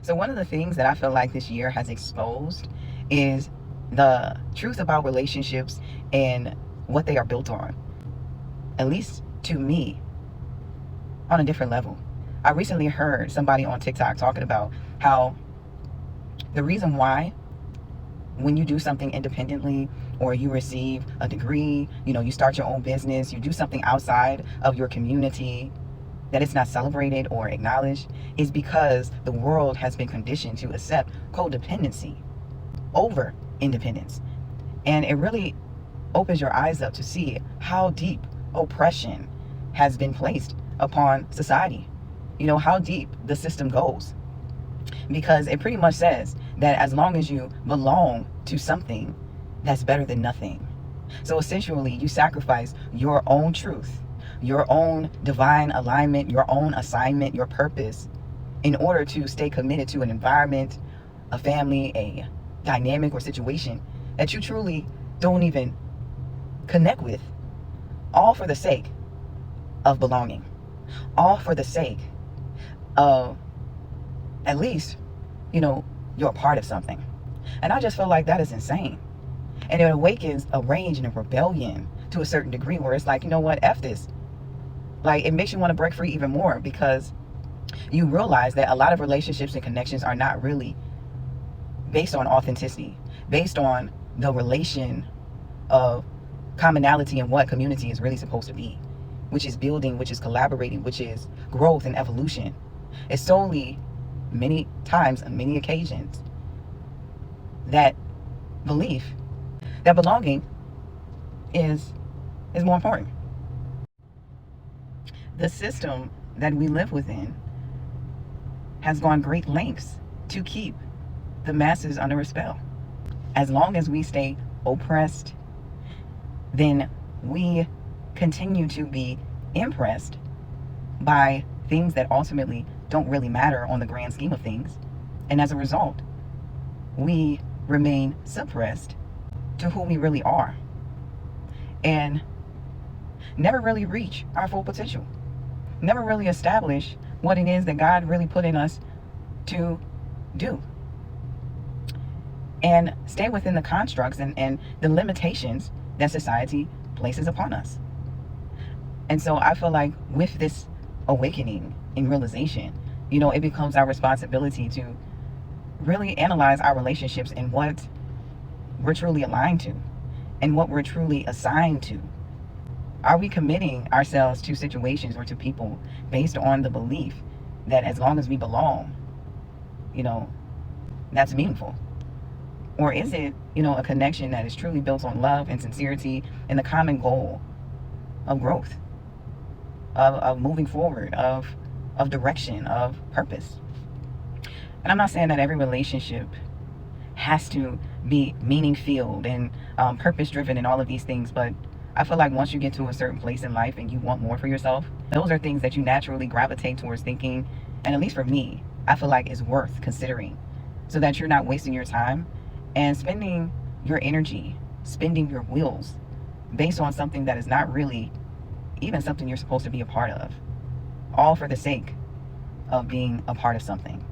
So one of the things that I feel like this year has exposed is the truth about relationships and what they are built on, at least to me, on a different level. I recently heard somebody on TikTok talking about how the reason why when you do something independently, or you receive a degree, you start your own business, you do something outside of your community, that it's not celebrated or acknowledged, is because the world has been conditioned to accept codependency over independence. And it really opens your eyes up to see how deep oppression has been placed upon society. How deep the system goes. Because it pretty much says that as long as you belong to something, that's better than nothing. So essentially, you sacrifice your own truth, your own divine alignment, your own assignment, your purpose, in order to stay committed to an environment, a family, a dynamic or situation that you truly don't even connect with, all for the sake of belonging, all for the sake of, at least, you're a part of something. And I just feel like that is insane. And it awakens a rage and a rebellion to a certain degree where it's like, you know what, F this. Like, it makes you want to break free even more, because you realize that a lot of relationships and connections are not really based on authenticity, based on the relation of commonality and what community is really supposed to be, which is building, which is collaborating, which is growth and evolution. It's solely, many times, on many occasions, that belief that belonging is more important. The system that we live within has gone great lengths to keep the masses under a spell. As long as we stay oppressed, then we continue to be impressed by things that ultimately don't really matter on the grand scheme of things. And as a result, we remain suppressed to who we really are and never really reach our full potential. Never really establish what it is that God really put in us to do. And stay within the constructs and the limitations that society places upon us. And so I feel like with this awakening and realization, it becomes our responsibility to really analyze our relationships and what we're truly aligned to and what we're truly assigned to. Are we committing ourselves to situations or to people based on the belief that as long as we belong, that's meaningful? Or is it, a connection that is truly built on love and sincerity and the common goal of growth, of moving forward, of direction, of purpose? And I'm not saying that every relationship has to be meaning filled and purpose driven and all of these things, but I feel like once you get to a certain place in life and you want more for yourself, those are things that you naturally gravitate towards thinking, and at least for me, I feel like is worth considering, so that you're not wasting your time and spending your energy, spending your wills based on something that is not really even something you're supposed to be a part of, all for the sake of being a part of something.